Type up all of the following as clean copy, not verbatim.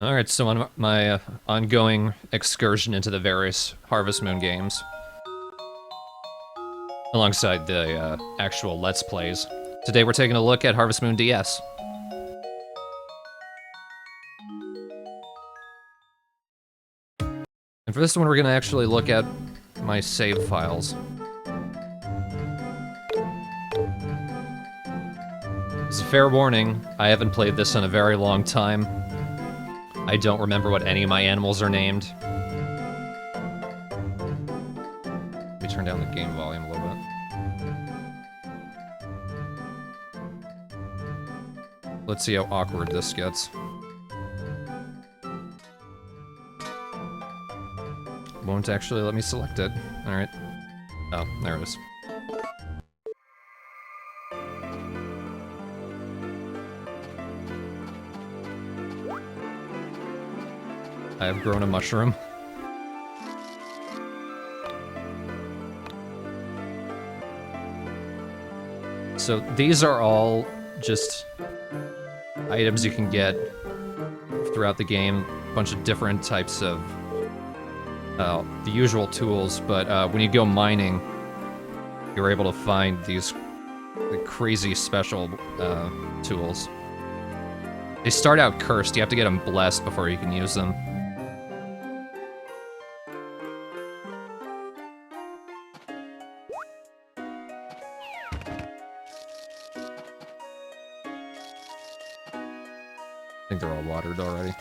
Alright, so on my ongoing excursion into the various Harvest Moon games, alongside the actual Let's Plays, today we're taking a look at Harvest Moon DS. And for this one, we're gonna actually look at my save files. As a fair warning, I haven't played this in a very long time. I don't remember what any of my animals are named. Let me turn down the game volume a little bit. Let's see how awkward this gets. Won't actually let me select it. Alright. Oh, there it is. I have grown a mushroom. So these are all just items you can get throughout the game. A bunch of different types of the usual tools, but when you go mining, you're able to find these crazy special tools. They start out cursed. You have to get them blessed before you can use them. I think they're all watered already.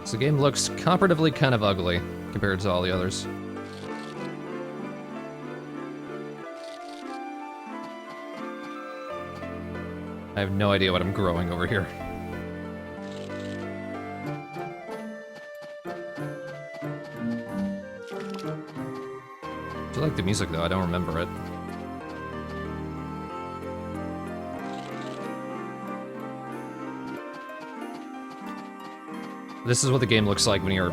So the game looks comparatively kind of ugly compared to all the others. I have no idea what I'm growing over here. I like the music though, I don't remember it. This is what the game looks like when you're,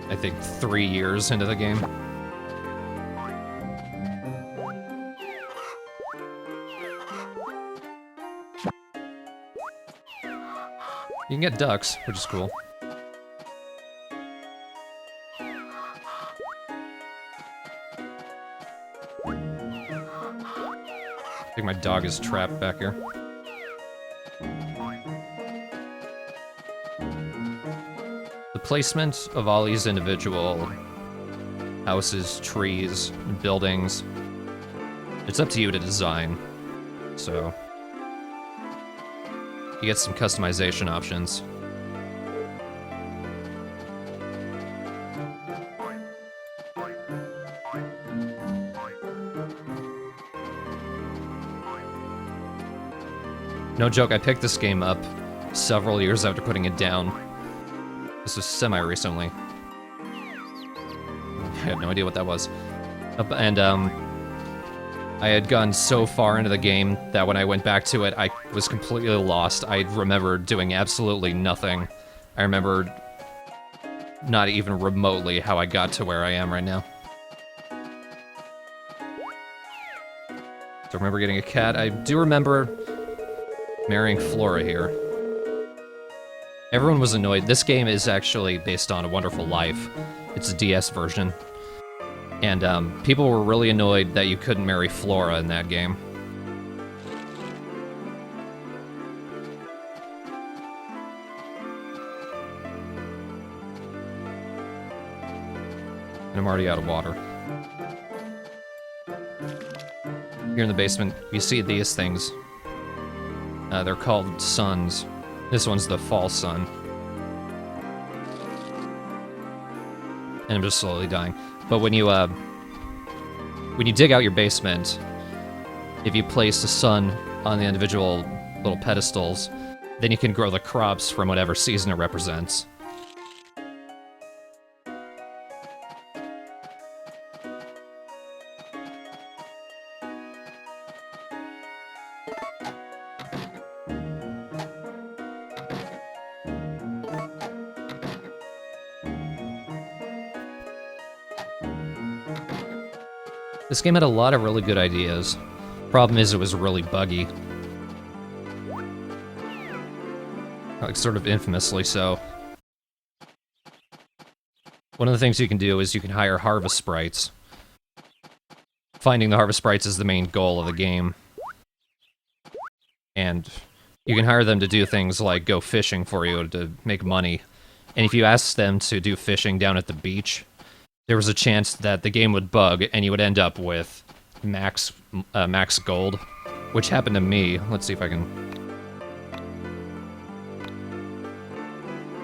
I think, 3 years into the game. You can get ducks, which is cool. I think my dog is trapped back here. The placement of all these individual houses, trees, and buildings, it's up to you to design. So you get some customization options. No joke, I picked this game up several years after putting it down. This was semi-recently. I had no idea what that was. And, I had gone so far into the game that when I went back to it, I was completely lost. I remember doing absolutely nothing. I remember not even remotely how I got to where I am right now. So I remember getting a cat. I do remember marrying Flora here. Everyone was annoyed. This game is actually based on A Wonderful Life. It's a DS version. And people were really annoyed that you couldn't marry Flora in that game. And I'm already out of water. Here in the basement, you see these things. They're called suns. This one's the fall sun. And I'm just slowly dying. But when you dig out your basement, if you place the sun on the individual little pedestals, then you can grow the crops from whatever season it represents. This game had a lot of really good ideas. Problem is, it was really buggy. Like, sort of infamously so. One of the things you can do is you can hire harvest sprites. Finding the harvest sprites is the main goal of the game. And you can hire them to do things like go fishing for you to make money. And if you ask them to do fishing down at the beach, there was a chance that the game would bug and you would end up with max gold, which happened to me. Let's see if I can...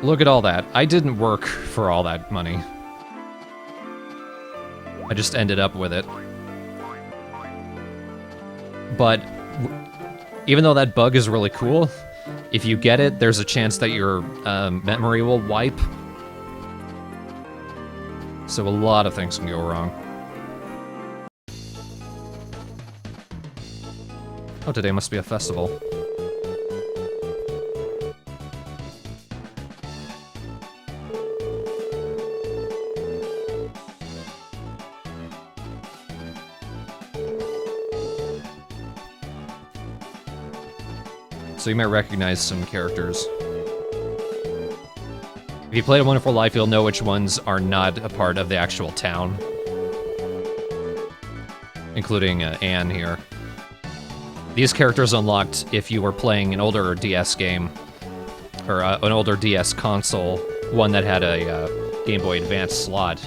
Look at all that. I didn't work for all that money. I just ended up with it. But even though that bug is really cool, if you get it, there's a chance that your memory will wipe. So a lot of things can go wrong. Oh, today must be a festival. So you might recognize some characters. If you played A Wonderful Life, you'll know which ones are not a part of the actual town. Including Anne here. These characters unlocked if you were playing an older DS game, or an older DS console, one that had a Game Boy Advance slot.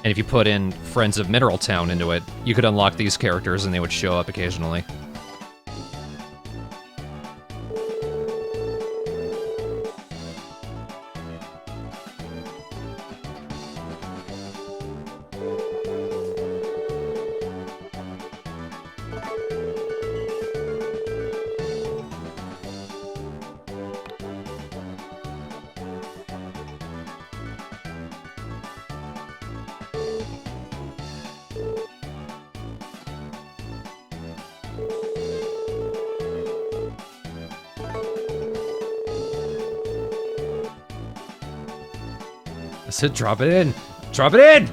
And if you put in Friends of Mineral Town into it, you could unlock these characters and they would show up occasionally. I said drop it in! Drop it in!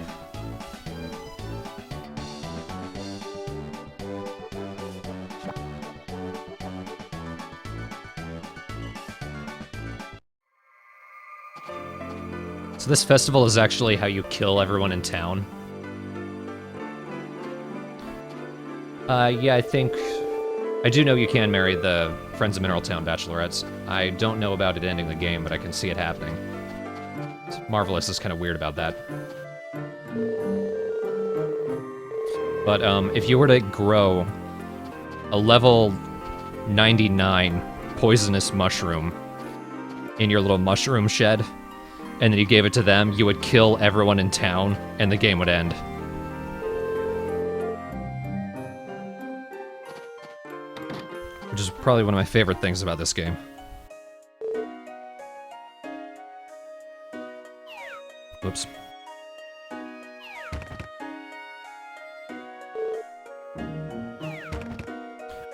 So this festival is actually how you kill everyone in town. Yeah, I think... I do know you can marry the Friends of Mineral Town bachelorettes. I don't know about it ending the game, but I can see it happening. Marvelous is kind of weird about that. But if you were to grow a level 99 poisonous mushroom in your little mushroom shed, and then you gave it to them, you would kill everyone in town, and the game would end. Which is probably one of my favorite things about this game. Whoops.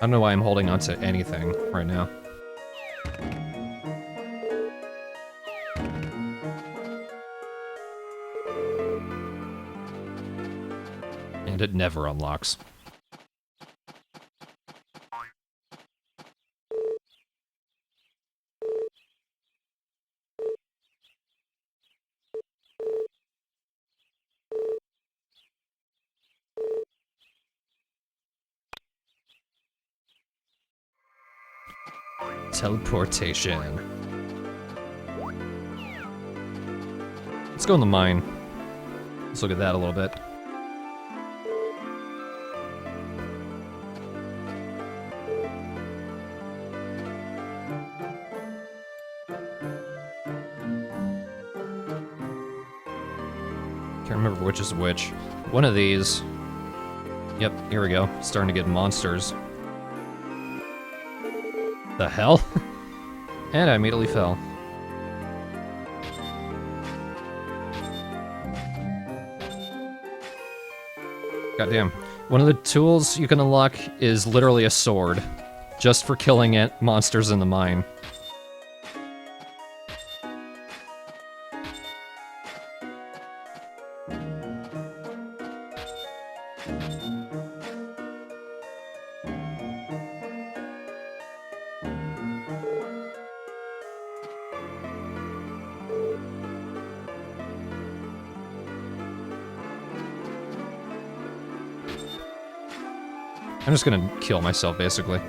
I don't know why I'm holding on to anything right now. And it never unlocks. Teleportation. Let's go in the mine. Let's look at that a little bit. Can't remember which is which. One of these. Yep, here we go. Starting to get monsters. The hell? And I immediately fell. Goddamn. One of the tools you can unlock is literally a sword, just for killing monsters in the mine. I'm just gonna kill myself, basically.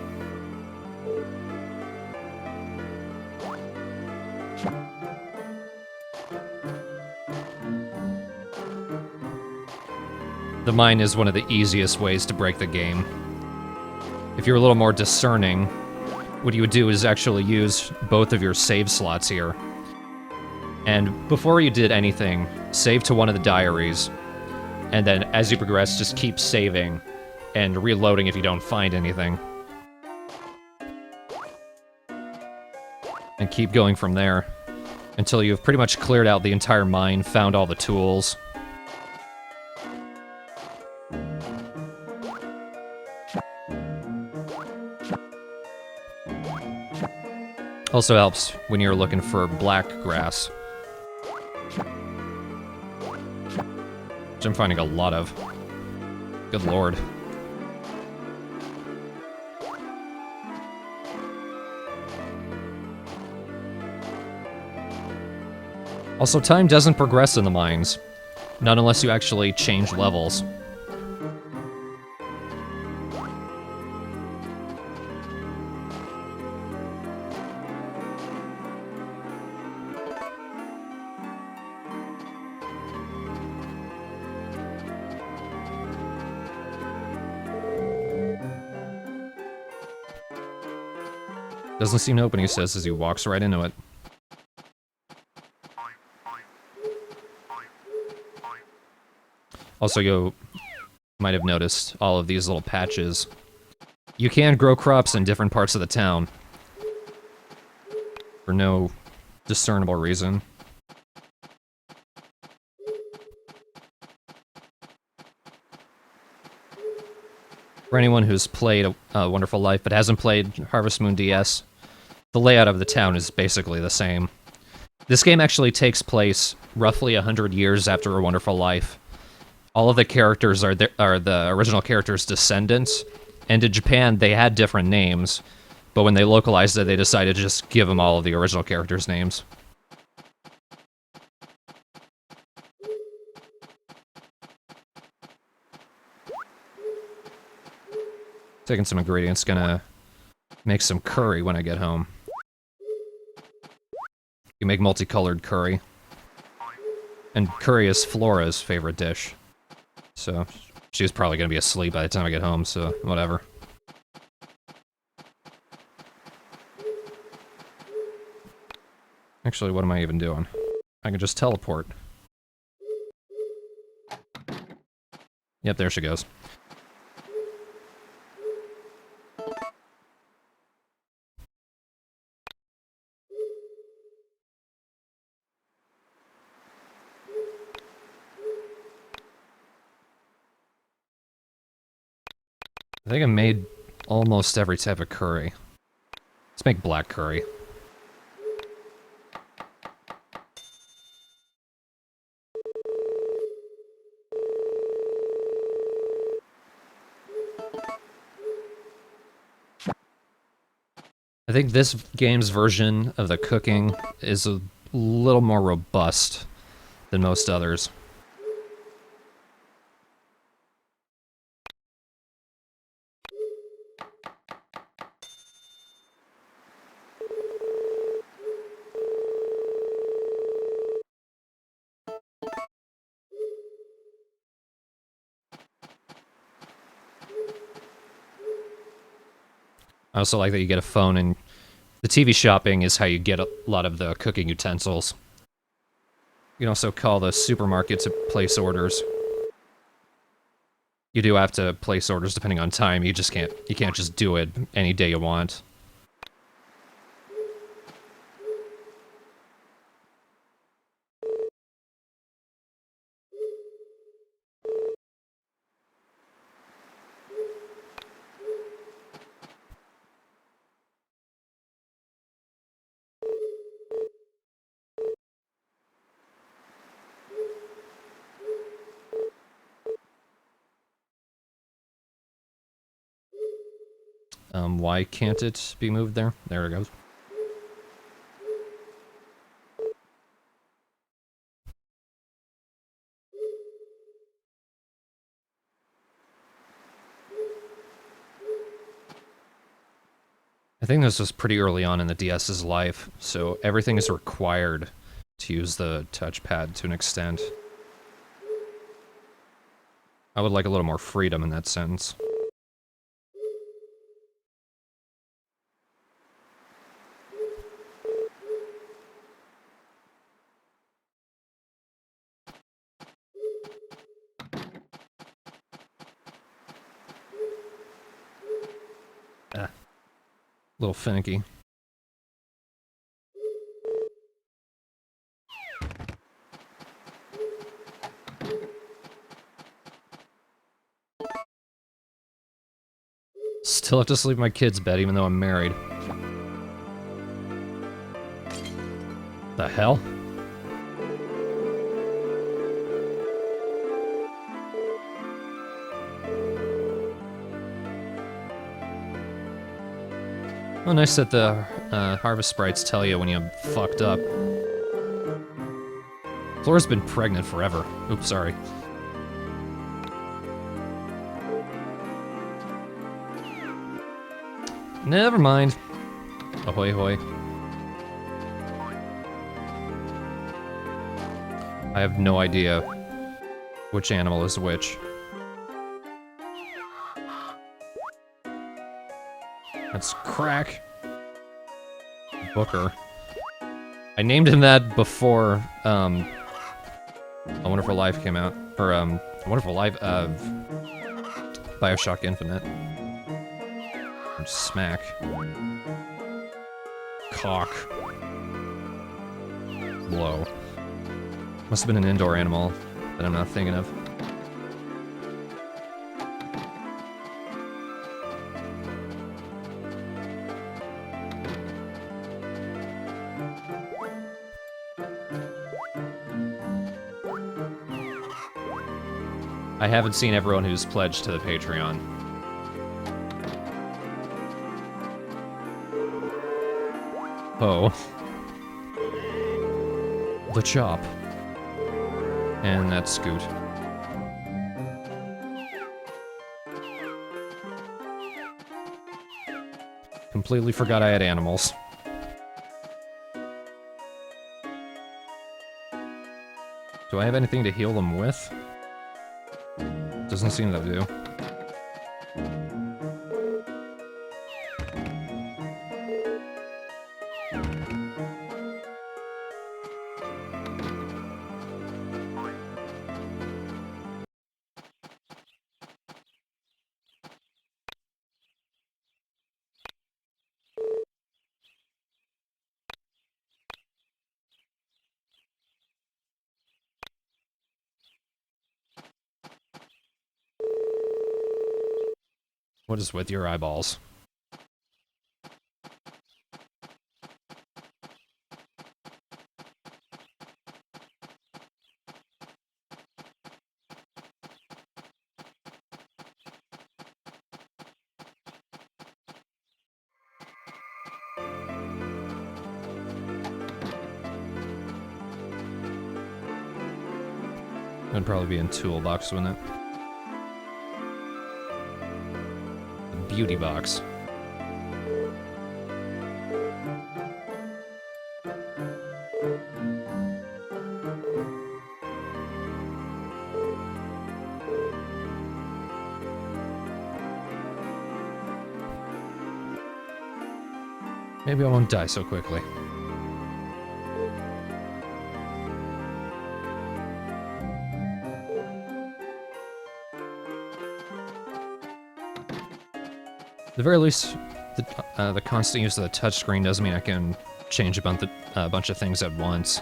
The mine is one of the easiest ways to break the game. If you're a little more discerning, what you would do is actually use both of your save slots here. And before you did anything, save to one of the diaries, and then as you progress, just keep saving and reloading if you don't find anything. And keep going from there until you've pretty much cleared out the entire mine, found all the tools. Also helps when you're looking for black grass, which I'm finding a lot of. Good lord. Also, time doesn't progress in the mines, not unless you actually change levels. Doesn't seem to open, he says as he walks right into it. Also, you might have noticed all of these little patches. You can grow crops in different parts of the town for no discernible reason. For anyone who's played A Wonderful Life but hasn't played Harvest Moon DS, the layout of the town is basically the same. This game actually takes place roughly 100 years after A Wonderful Life. All of the characters are the original characters' descendants, and in Japan they had different names, but when they localized it, they decided to just give them all of the original characters' names. Taking some ingredients, gonna make some curry when I get home. You make multicolored curry. And curry is Flora's favorite dish. So, she's probably gonna be asleep by the time I get home, so whatever. Actually, what am I even doing? I can just teleport. Yep, there she goes. I think I made almost every type of curry. Let's make black curry. I think this game's version of the cooking is a little more robust than most others. I also like that you get a phone, and the TV shopping is how you get a lot of the cooking utensils. You can also call the supermarket to place orders. You do have to place orders depending on time. You can't just do it any day you want. Why can't it be moved there? There it goes. I think this was pretty early on in the DS's life, so everything is required to use the touchpad to an extent. I would like a little more freedom in that sense. A little finicky. Still have to sleep in my kid's bed even though I'm married. The hell? Oh, nice that the harvest sprites tell you when you fucked up. Flora's been pregnant forever. Oops, sorry. Never mind. Ahoy hoy. I have no idea which animal is which. That's Crack. Booker. I named him that before, A Wonderful Life came out. Or, A Wonderful Life of BioShock Infinite. Or Smack. Cock. Blow. Must have been an indoor animal that I'm not thinking of. I haven't seen everyone who's pledged to the Patreon. Oh. The Chop. And that Scoot. Completely forgot I had animals. Do I have anything to heal them with? Doesn't seem to do. What is with your eyeballs? That'd probably be in toolbox, wouldn't it? Beauty box. Maybe I won't die so quickly. At the very least, the constant use of the touchscreen doesn't mean I can change a bunch of things at once.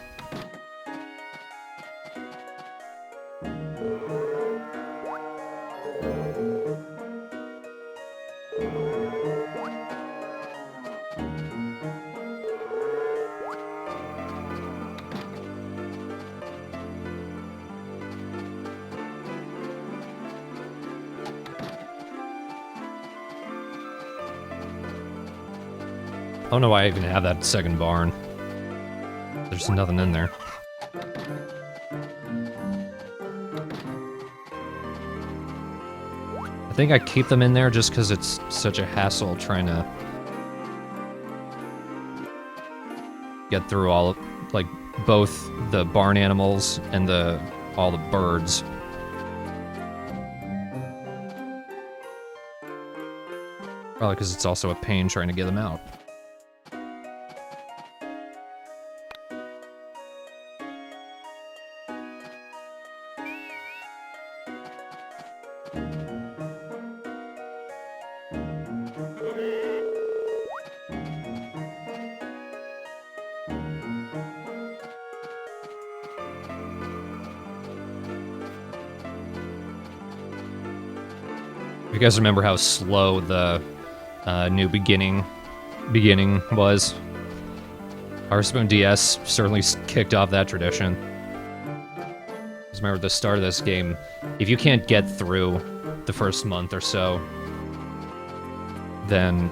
I don't know why I even have that second barn. There's nothing in there. I think I keep them in there just because it's such a hassle trying to get through all of, like, both the barn animals and all the birds. Probably because it's also a pain trying to get them out. You guys remember how slow the new beginning was? Harvest Moon DS certainly kicked off that tradition. Because remember, at the start of this game, if you can't get through the first month or so, then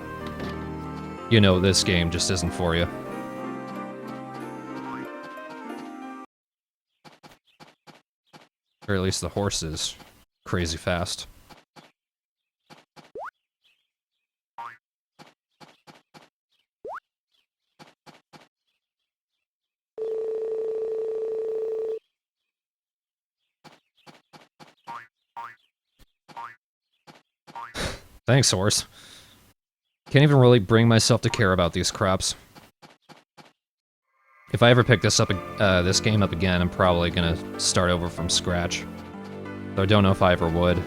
you know this game just isn't for you. Or at least the horse is crazy fast. Thanks, horse. Can't even really bring myself to care about these crops. If I ever pick this game up again, I'm probably gonna start over from scratch. Though I don't know if I ever would.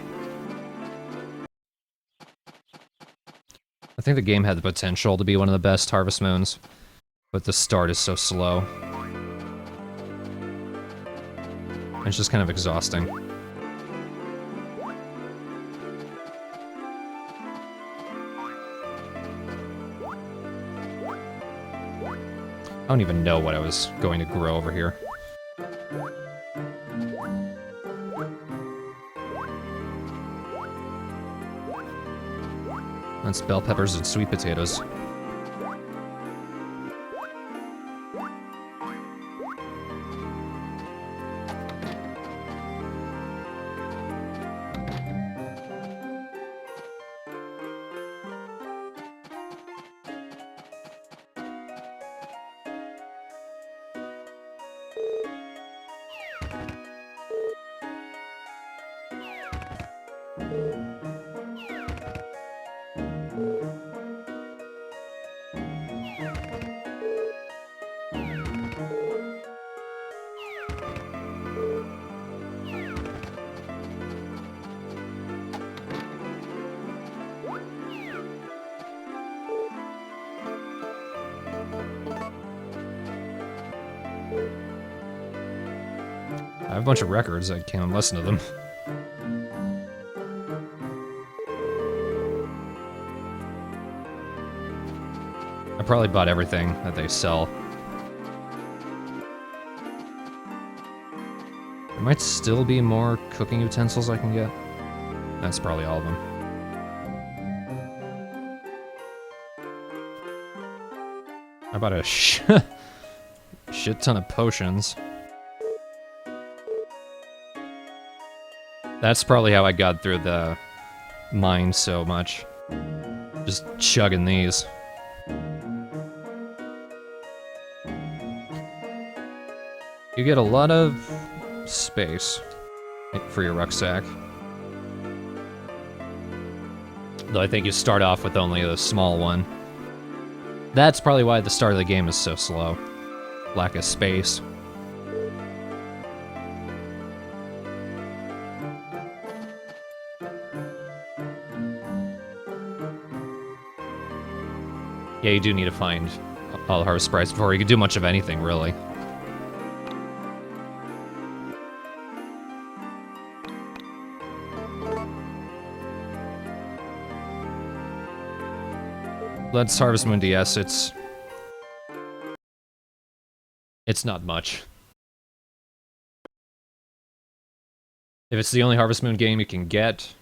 I think the game had the potential to be one of the best Harvest Moons, but the start is so slow. And it's just kind of exhausting. I don't even know what I was going to grow over here. That's bell peppers and sweet potatoes. I have a bunch of records, I can't even listen to them. I probably bought everything that they sell. There might still be more cooking utensils I can get. That's probably all of them. I bought a shit ton of potions. That's probably how I got through the mine so much. Just chugging these. You get a lot of space for your rucksack. Though I think you start off with only a small one. That's probably why the start of the game is so slow. Lack of space. Yeah, you do need to find all the harvest sprites before you can do much of anything, really. Let's Harvest Moon DS, it's not much. If it's the only Harvest Moon game you can get,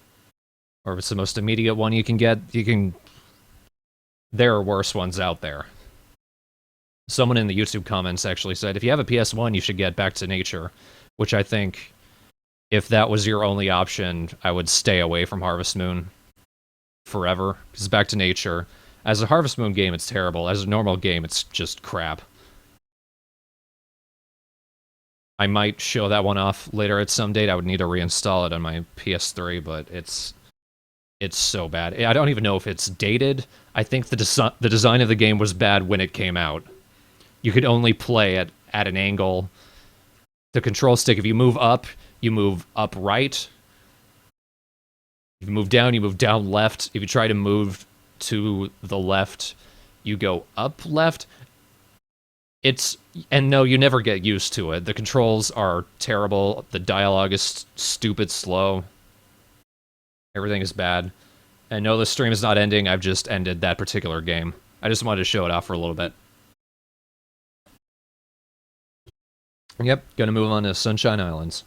or if it's the most immediate one you can get, there are worse ones out there. Someone in the YouTube comments actually said, if you have a PS1, you should get Back to Nature, which I think, if that was your only option, I would stay away from Harvest Moon forever, because Back to Nature, as a Harvest Moon game, it's terrible. As a normal game, it's just crap. I might show that one off later at some date. I would need to reinstall it on my PS3, but it's so bad. I don't even know if it's dated. I think the design of the game was bad when it came out. You could only play at an angle. The control stick, if you move up right. If you move down left. If you try to move to the left, you go up left. And no, you never get used to it. The controls are terrible. The dialogue is stupid slow. Everything is bad. And no, the stream is not ending. I've just ended that particular game. I just wanted to show it off for a little bit. Yep, gonna move on to Sunshine Islands.